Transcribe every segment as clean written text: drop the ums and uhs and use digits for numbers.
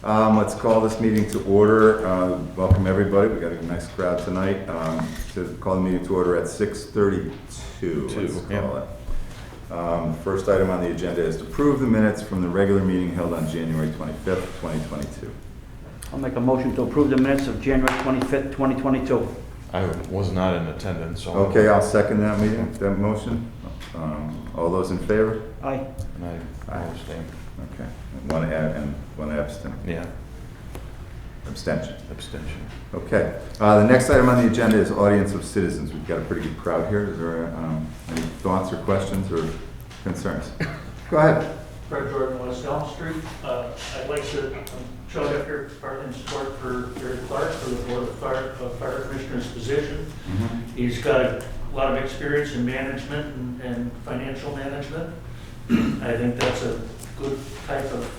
Let's call this meeting to order. Welcome everybody. We got a nice crowd tonight. To call the meeting to order at 6:32. Let's call it. First item on the agenda is to approve the minutes from the regular meeting held on January 25th, 2022. I'll make a motion to approve the minutes of January 25th, 2022. I was not in attendance, so. Okay, I'll second that motion. All those in favor? Aye. And I abstain. Okay. And one abstain. Yeah, Abstention. abstention. Okay. The next item on the agenda is audience of citizens. We've got a pretty good crowd here. Is there any thoughts or questions or concerns? Go ahead. Fred Jordan, West Elm Street. I'd like to show up here in support for Gary Clark for the Board of Fire Commissioner's position. Mm-hmm. He's got a lot of experience in management and financial management. I think that's a good type of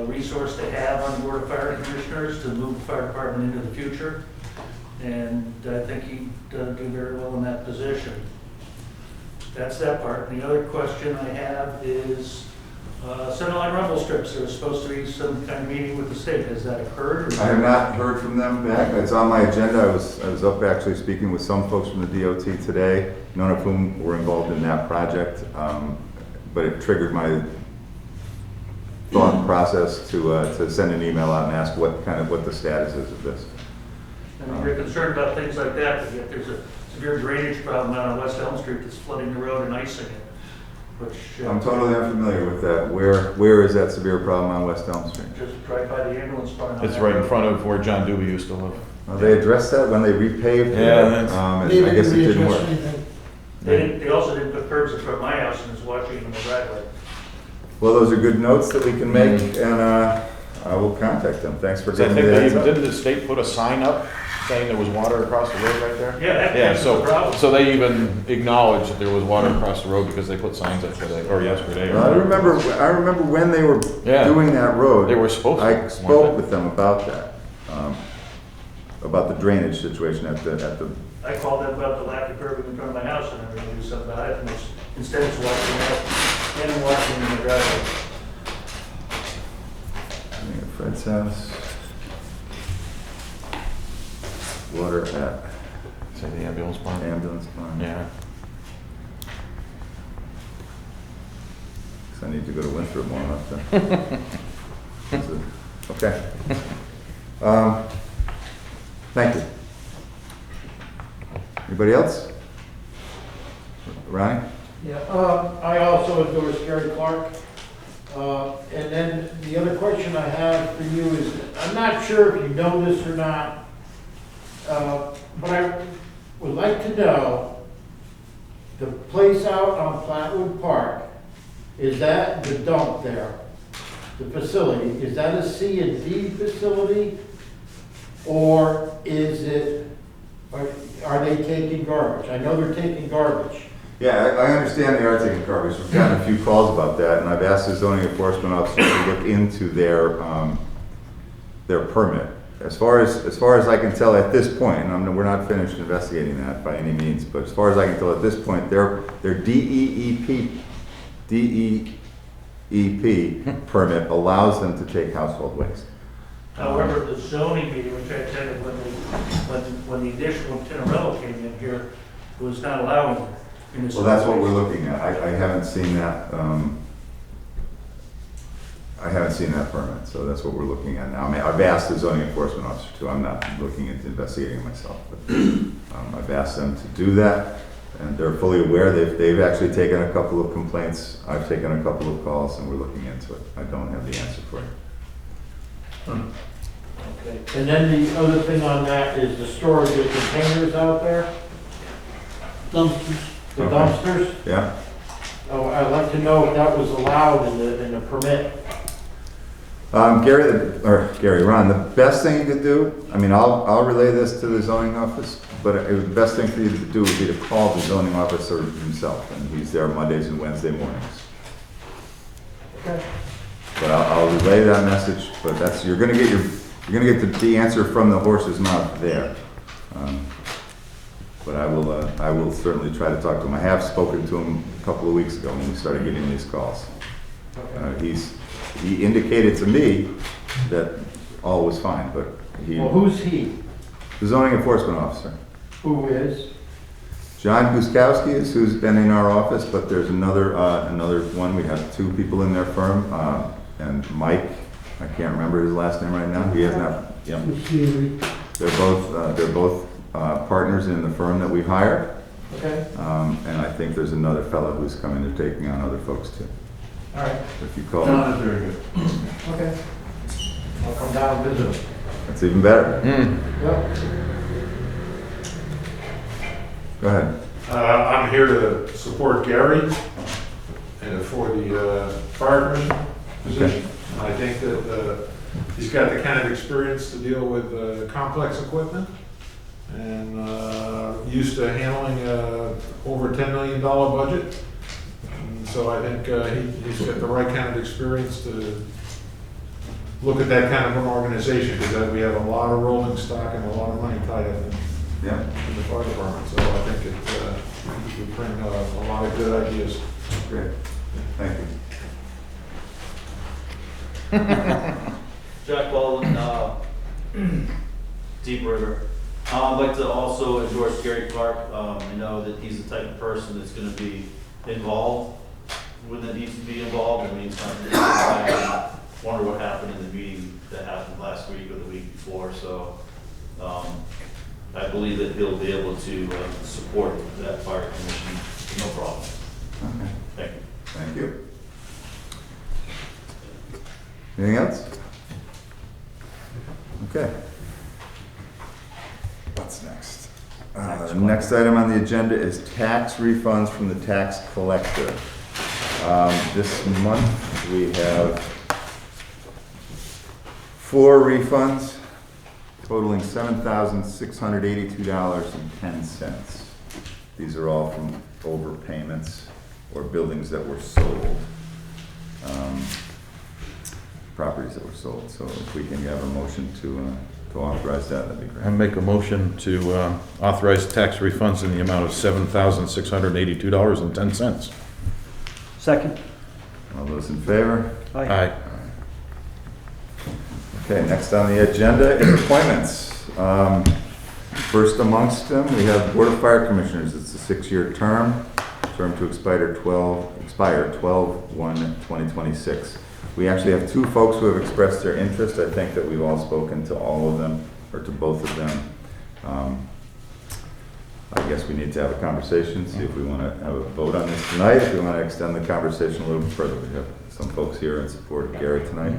resource to have on the Board of Fire Commissioners to move the fire department into the future. And I think he'd do very well in that position. That's that part. And the other question I have is center line rumble strips. There was supposed to be some kind of meeting with the state. Has that occurred? I have not heard from them back. It's on my agenda. I was up actually speaking with some folks from the DOT today, none of whom were involved in that project. But it triggered my thought process to send an email out and ask what the status is of this. And you're concerned about things like that, but yet there's a severe drainage problem out on West Elm Street that's flooding the road and icing it, which... I'm totally unfamiliar with that. Where is that severe problem on West Elm Street? Just right by the ambulance barn. It's right in front of where John Doobie used to live. They addressed that when they repaved. Yeah, I guess it didn't work. They also didn't put curbs in front of my house and it's watching in the driveway. Well, those are good notes that we can make, and I will contact them. Thanks for So I giving think me they that. even, didn't the state put a sign up saying there was water across the road right there? Yeah, Yeah, that's the problem. so they even acknowledged that there was water across the road because they put signs up today, or yesterday. Well, I remember when they were Yeah. doing that road. They were supposed to. I spoke with them about that, about the drainage situation at the. I called them about the lack of curbing in front of my house and I'm gonna do something about it. And instead it's watching out and watching in the driveway. Fred's house. Water at Say the ambulance barn. ambulance barn. Yeah. So I need to go to Winthrop more often. Okay. Thank you. Anybody else? Ronnie? Yeah, I also endorse Gary Clark. And then the other question I have for you is, I'm not sure if you know this or not, but I would like to know, the place out on Flatwood Park, is that the dump there? The facility, is that a C and D facility? Or is it, are they taking garbage? I know they're taking garbage. Yeah, I understand they are taking garbage. We've gotten a few calls about that, and I've asked the zoning enforcement officer to look into their permit. As far as I can tell at this point, and we're not finished investigating that by any means, but as far as I can tell at this point, their DEEP permit allows them to take household waste. However, the zoning meeting, which I attended when the additional Tinarello came in here, was not allowing it. Well, that's what we're looking at. I haven't seen that. I haven't seen that permit, so that's what we're looking at now. I mean, I've asked the zoning enforcement officer to. I'm not looking into investigating it myself, but I've asked them to do that, and they're fully aware. They've actually taken a couple of complaints. I've taken a couple of calls, and we're looking into it. I don't have the answer for you. Okay. And then the other thing on that is the storage of containers out there, Dumpsters. the Okay. dumpsters. Yeah. Oh, I'd like to know if that was allowed in the permit. Ron, the best thing you could do, I mean, I'll relay this to the zoning office, but the best thing for you to do would be to call the zoning officer himself, and he's there Mondays and Wednesday mornings. Okay. But I'll relay that message, but you're gonna get the answer from the horse's mouth there. But I will certainly try to talk to him. I have spoken to him a couple of weeks ago when we started getting these calls. He indicated to me that all was fine, but Well, who's he? the zoning enforcement officer. Who is? John Guskowski is who's been in our office, but there's another one. We have two people in their firm, and Mike, I can't remember his last name right now. He has not, yeah. They're both partners in the firm that we hire. Okay, And I think there's another fellow who's coming, they're taking on other folks too. all right, If you call John him, is very good. okay. I'll come down and visit him. that's even better. Yep. Go ahead. I'm here to support Gary and for the fire commission position. I think that he's got the kind of experience to deal with complex equipment and used to handling over $10 million budget. And so I think he's got the right kind of experience to look at that kind of an organization, because we have a lot of rolling stock and a lot of money tied up in Yeah, the fire department. So I think it would bring a lot of good ideas. great. Thank you. Jack Baldwin, Deep River. I'd like to also endorse Gary Clark. I know that he's the type of person that's going to be involved when it needs to be involved. I mean, something I wonder what happened in the meeting that happened last week or the week before. So I believe that he'll be able to support that fire commission, no problem. Okay, Thank you. thank you. Anything else? Okay. What's next? The next item on the agenda is tax refunds from the tax collector. This month, we have 4 refunds totaling $7,682.10. These are all from overpayments or buildings that were sold, properties that were sold. So if we can have a motion to authorize that, that'd be I great. make a motion to authorize tax refunds in the amount of $7,682.10. Second. All those in favor? Aye. Okay, next on the agenda is appointments. First amongst them, we have Board of Fire Commissioners. It's a 6-year term to expire 12/1/2026. We actually have 2 folks who have expressed their interest. I think that we've all spoken to all of them, or to both of them. I guess we need to have a conversation, see if we want to have a vote on this tonight, if we want to extend the conversation a little bit further. We have some folks here in support of Gary tonight.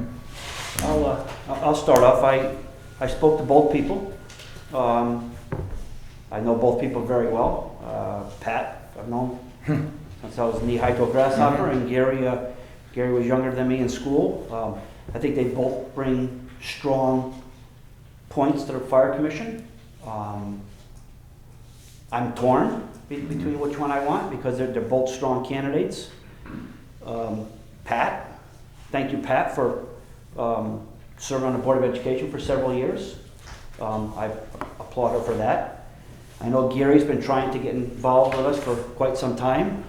I'll start off. I spoke to both people. I know both people very well. Pat, I've known since I was knee-high-to a grasshopper, and Gary was younger than me in school. I think they both bring strong points to the fire commission. I'm torn between which one I want, because they're both strong candidates. Pat, thank you, Pat, for served on the Board of Education for several years. I applaud her for that. I know Gary's been trying to get involved with us for quite some time.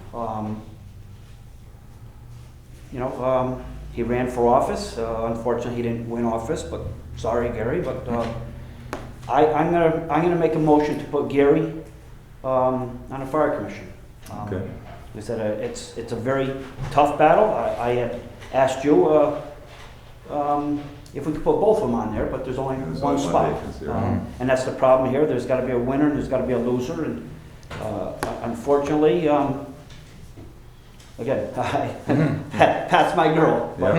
He ran for office. Unfortunately, he didn't win office, but sorry, Gary. But I'm gonna make a motion to put Gary on the fire commission. Okay. We said it's a very tough battle. I had asked you if we could put both of them on there, but there's only There's one only one spot. vacancy, right? And that's the problem here. There's got to be a winner and there's got to be a loser. And unfortunately, again, Pat's my girl. But,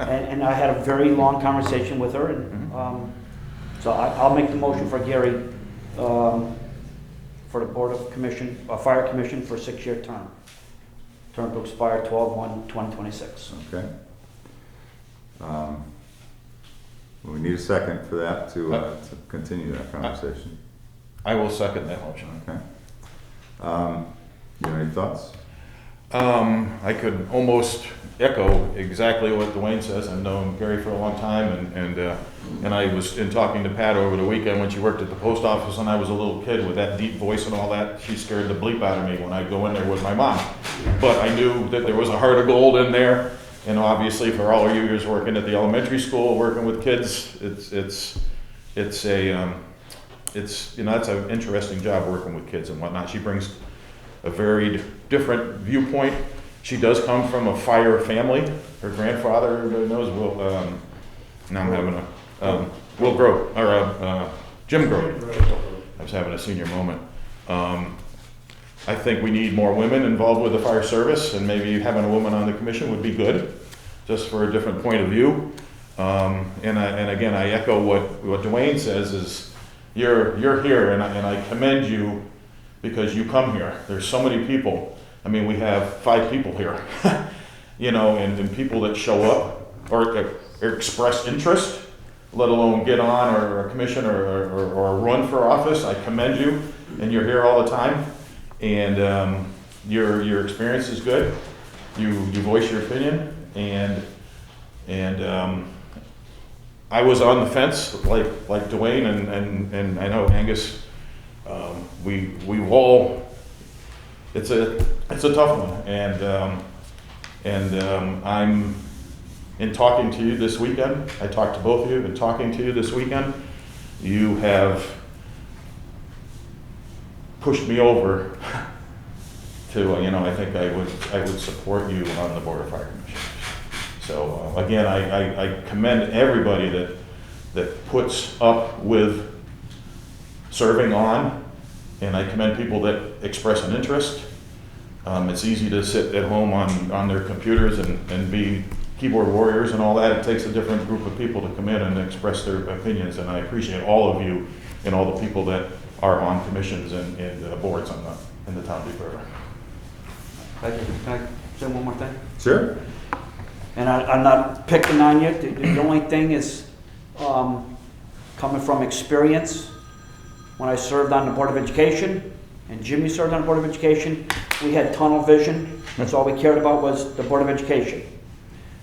and I had a very long conversation with her. And so I'll make the motion for Gary for the Board of Commission, Fire Commission for a 6-year term. Term to expire 12/1/2026. Okay. We need a second for that to continue that conversation. I will second that motion. Okay. You have any thoughts? I could almost echo exactly what Dwayne says. I've known Gary for a long time, and I was in talking to Pat over the weekend when she worked at the post office, and I was a little kid with that deep voice and all that. She scared the bleep out of me when I go in there with my mom. But I knew that there was a heart of gold in there, And obviously, for all of you years working at the elementary school, working with kids, it's that's an interesting job working with kids and whatnot. She brings a very different viewpoint. She does come from a fire family. Her grandfather, everybody knows, now I'm having a, Will Grow, or Jim Grow. I was having a senior moment. I think we need more women involved with the fire service, and maybe having a woman on the commission would be good, just for a different point of view. And again, I echo what Dwayne says is, you're here, and I commend you because you come here. There's so many people. I mean, we have 5 people here, and people that show up or express interest, let alone get on or a commission or run for office. I commend you, and you're here all the time, and your experience is good. You voice your opinion, and I was on the fence like Dwayne and I know Angus. We all. It's a tough one, and I'm in talking to you this weekend. I talked to both of you. In talking to you this weekend, you have pushed me over to I think I would support you on the Board of Fire Commissioners. So again, I commend everybody that puts up with serving on, and I commend people that express an interest. It's easy to sit at home on their computers and be keyboard warriors and all that. It takes a different group of people to come in and express their opinions, and I appreciate all of you and all the people that are on commissions and boards in the town of Deep River. Thank you. Can I say one more thing? Sure. And I'm not picking on you. The only thing is, coming from experience, when I served on the Board of Education, and Jimmy served on the Board of Education, we had tunnel vision. That's all we cared about was the Board of Education.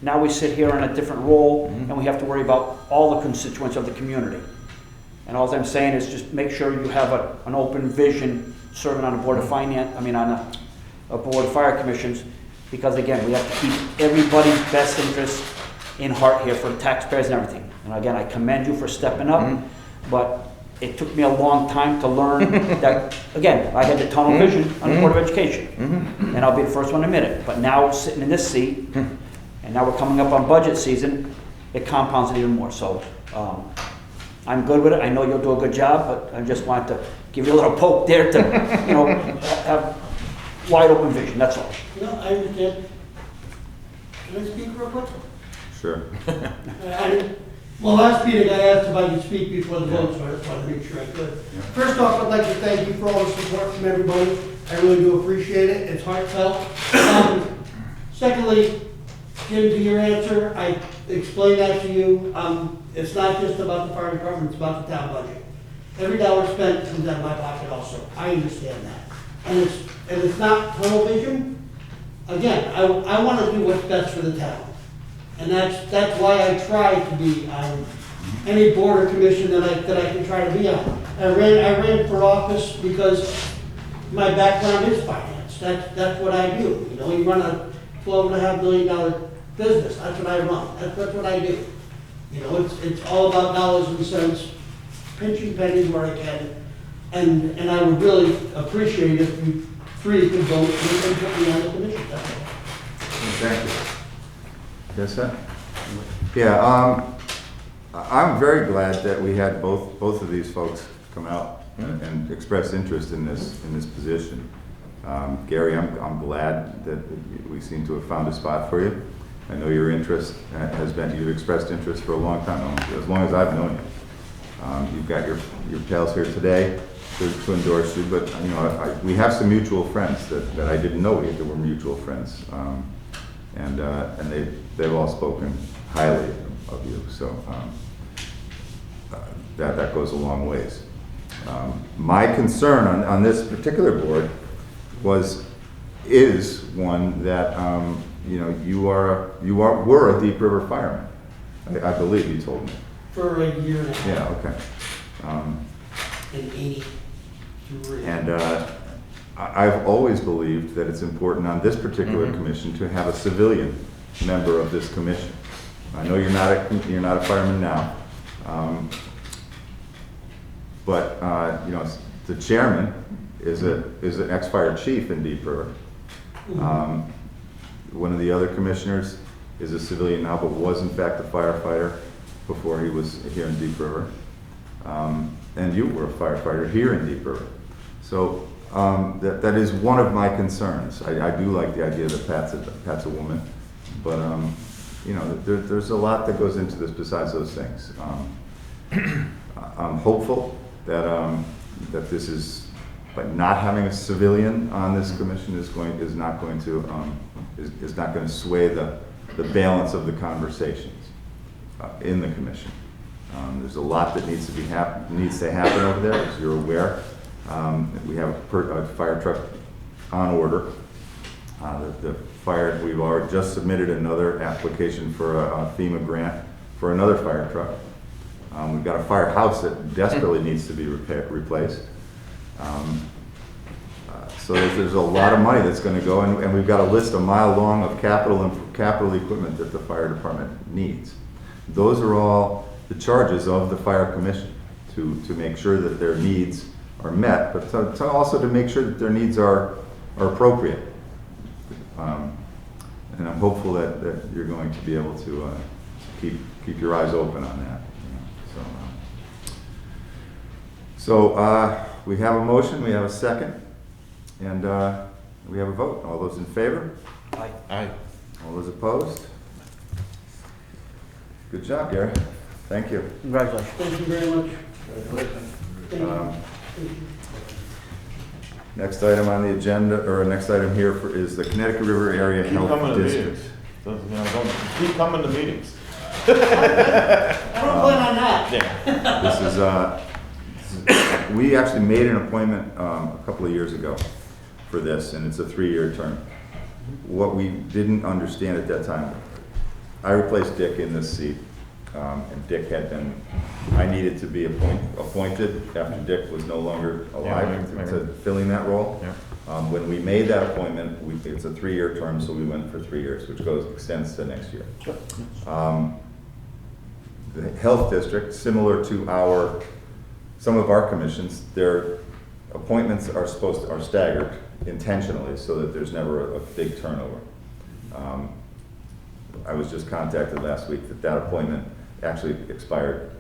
Now we sit here in a different role, and we have to worry about all the constituents of the community. And all I'm saying is just make sure you have an open vision serving on a Board of Finance, on a Board of Fire Commissions, because again, we have to keep everybody's best interest in heart here for the taxpayers and everything. And again, I commend you for stepping up, but it took me a long time to learn that, again, I had the tunnel vision on the Board of Education, and I'll be the first one to admit it. But now, sitting in this seat, and now we're coming up on budget season, it compounds it even more. So I'm good with it. I know you'll do a good job, but I just wanted to give you a little poke there to, have wide open vision, that's all. No, I understand. Can I speak real quick? Sure. Well, last meeting I asked if I could speak before the vote, so I just wanted to make sure I could. First off, I'd like to thank you for all the support from everybody. I really do appreciate it. It's heartfelt. Secondly, Jim, to your answer, I explained that to you. It's not just about the fire department, it's about the town budget. Every dollar spent comes out of my pocket also. I understand that. And it's not tunnel vision. Again, I want to do what's best for the town. And that's why I try to be on any board or commission that I can try to be on. I ran for office because my background is finance. That's what I do. You run a $12.5 million business. That's what I run. That's what I do. It's all about dollars and cents, pinching pennies where I can. And I would really appreciate if you 3 could vote and put me on the commission. That's all. Thank you. Yes, sir? Yeah, I'm very glad that we had both of these folks come out and express interest in this position. Gary, I'm glad that we seem to have found a spot for you. I know your interest has been, you've expressed interest for a long time, as long as I've known you. You've got your pals here today to endorse you, but we have some mutual friends that I didn't know that were mutual friends. And they've all spoken highly of you, so that goes a long ways. My concern on this particular board is one that were a Deep River fireman. I believe you told me. For a year and a half. Yeah. Okay. In 83. And I've always believed that it's important on this particular commission to have a civilian member of this commission. I know you're not a fireman now, but you know, the chairman is an ex-fire chief in Deep River. One of the other commissioners is a civilian now, but was in fact a firefighter before he was here in Deep River. And you were a firefighter here in Deep River. So that is one of my concerns. I do like the idea that Pat's a woman, but you know, there's a lot that goes into this besides those things. I'm hopeful that that this is, by not having a civilian on this commission is not going to sway the balance of the conversations in the commission. There's a lot that needs to happen over there, as you're aware. We have a fire truck on order. We've already just submitted another application for a FEMA grant for another fire truck. We've got a firehouse that desperately needs to be replaced. So there's a lot of money that's going to go, and we've got a list a mile long of capital equipment that the fire department needs. Those are all the charges of the fire commission to make sure that their needs are met, but to also to make sure that their needs are appropriate. And I'm hopeful that you're going to be able to keep your eyes open on that. So we have a motion, we have a second, and we have a vote. All those in favor? Aye. Aye. All those opposed? Good job, Gary. Thank you. Congratulations. Thank you very much. Um, Next item on the agenda, or next item here is the Connecticut River Area Keep Health coming to District. meetings. Don't keep coming to meetings. I don't plan on that. Yeah. We actually made an appointment a couple of years ago for this, and it's a 3-year term. What we didn't understand at that time, I replaced Dick in this seat, and Dick had been, I needed to be appointed after Dick was no longer alive to filling that role. Yeah. When we made that appointment, it's a 3-year term, so we went for 3 years, which extends to next year. The health district, similar to some of our commissions, their appointments are staggered intentionally so that there's never a big turnover. I was just contacted last week that appointment actually expired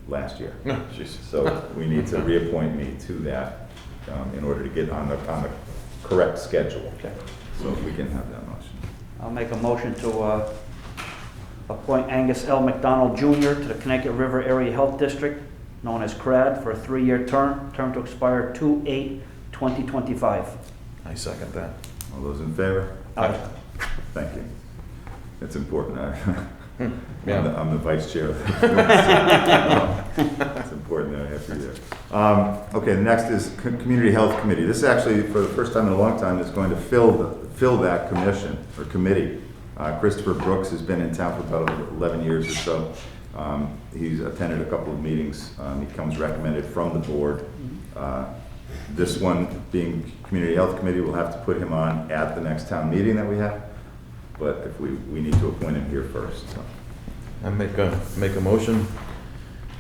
last year. No, Jesus. So we need to reappoint me to that in order to get on the correct schedule. Okay. So if we can have that motion. I'll make a motion to appoint Angus L. McDonald Jr. to the Connecticut River Area Health District, known as CRAD, for a 3-year term to expire 2/8/2025. I second that. All those in favor? Aye. Thank you. It's important. Yeah. I'm the vice chair. It's important that I have you there. Okay, the next is Community Health Committee. This is actually, for the first time in a long time, is going to fill that commission or committee. Christopher Brooks has been in town for about 11 years or so. He's attended a couple of meetings. He comes recommended from the board. This one, being Community Health Committee, we'll have to put him on at the next town meeting that we have. But if we need to appoint him here first. So. I make a motion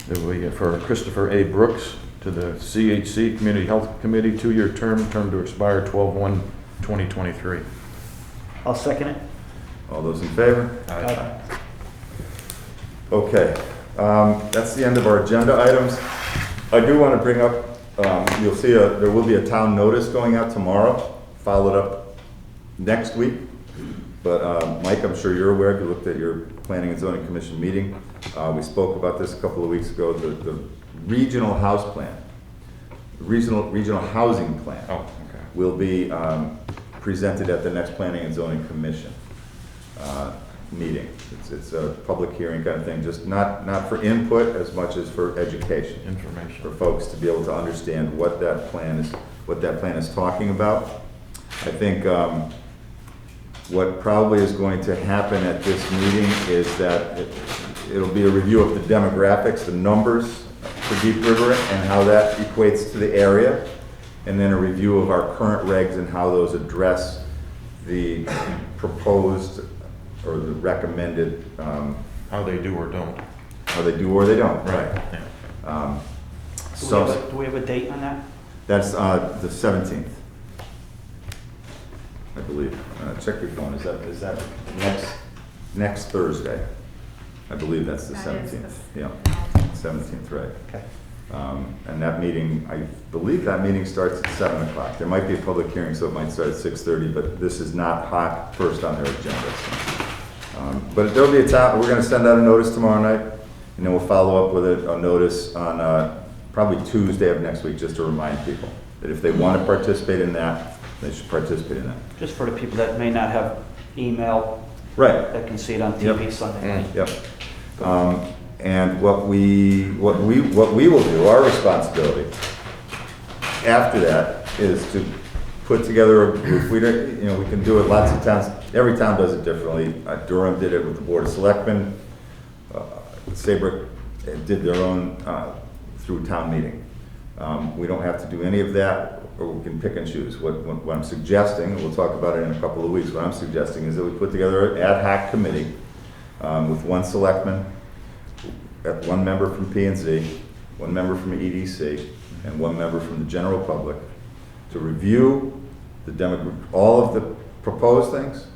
that we, for Christopher A. Brooks to the CHC Community Health Committee, 2-year term to expire 12/1/2023. I'll second it. All those in favor? Aye. Okay, that's the end of our agenda items. I do want to bring up, you'll see there will be a town notice going out tomorrow, followed up next week. But Mike, I'm sure you're aware, if you looked at your Planning and Zoning Commission meeting, we spoke about this a couple of weeks ago, the regional house plan, regional housing plan will be presented at the next Planning and Zoning Commission meeting. It's a public hearing kind of thing, just not for input as much as for education. Information. For folks to be able to understand what that plan is talking about. I think what probably is going to happen at this meeting is that it'll be a review of the demographics, the numbers for Deep River and how that equates to the area, and then a review of our current regs and how those address the proposed or the recommended, How they do or don't. how they do or they don't. Yeah. Do we have a date on that? That's the 17th, I believe. Check your phone, is that next Thursday? I believe that's the That is 17th. the- Yeah, 17th, right. Okay. And that meeting, I believe that meeting starts at 7 o'clock. There might be a public hearing, so it might start at 6:30, but this is not hot first on their agenda. So. But there'll be a time, we're gonna send out a notice tomorrow night, and then we'll follow up with a notice on probably Tuesday of next week, just to remind people that if they want to participate in that, they should participate in that. Just for the people that may not have email, Right. that can see it on TV Yep. Sunday night. Yep. And what we will do, our responsibility after that is to put together a group. We don't, we can do it, lots of towns, every town does it differently. Durham did it with the Board of Selectmen. Saybrook did their own through town meeting. We don't have to do any of that, or we can pick and choose. What I'm suggesting, and we'll talk about it in a couple of weeks, what I'm suggesting is that we put together an ad hoc committee with one selectman, one member from P&Z, one member from EDC, and one member from the general public to review all of the proposed things,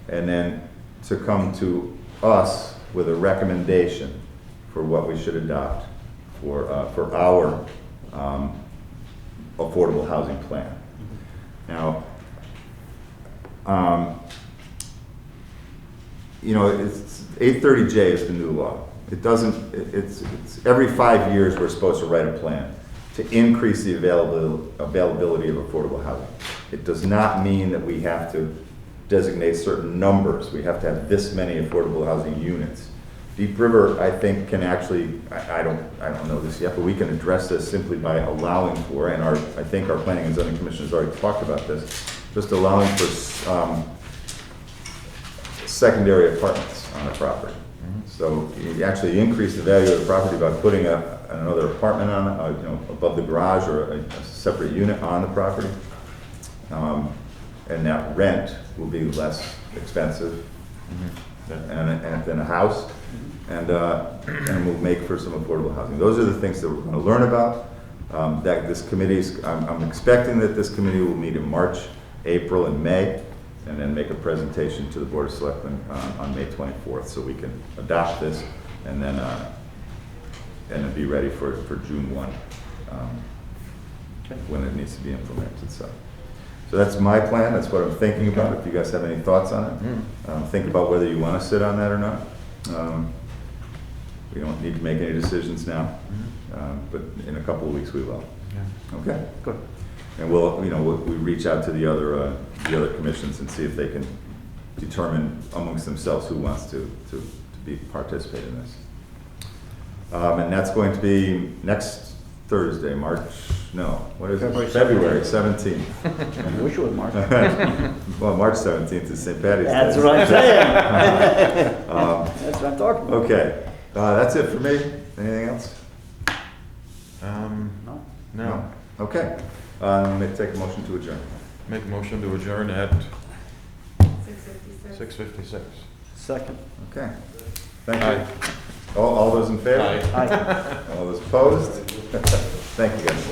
and then to come to us with a recommendation for what we should adopt for our affordable housing plan. Now, it's 830J is the new law. It doesn't, it's every 5 years we're supposed to write a plan to increase the availability of affordable housing. It does not mean that we have to designate certain numbers. We have to have this many affordable housing units. Deep River, I think, can actually, I don't know this yet, but we can address this simply by allowing for, and I think our Planning and Zoning Commission has already talked about this, just allowing for secondary apartments on a property. So you actually increase the value of the property by putting another apartment on, above the garage, or a separate unit on the property. And that rent will be less expensive than a house, and will make for some affordable housing. Those are the things that we're going to learn about. That this committee's, I'm expecting that this committee will meet in March, April, and May, and then make a presentation to the Board of Selectmen on May 24th, so we can adopt this and then be ready for June 1, when it needs to be implemented. So that's my plan. That's what I'm thinking about. If you guys have any thoughts on it, think about whether you want to sit on that or not. We don't need to make any decisions now, but in a couple of weeks we will. Okay, good. And we'll reach out to the other commissions and see if they can determine amongst themselves who wants to participate in this. And that's going to be next Thursday, February 17th. I wish it was March. Well, March 17th is St. Patty's Day. That's what I'm saying. That's what I'm talking about. Okay, that's it for me. Anything else? No. Okay, let me take a motion to adjourn. Make a motion to adjourn at 6:56. 6:56. Second. Okay, thank Aye. you. All those in favor? Aye. Aye. All those opposed? Thank you, guys.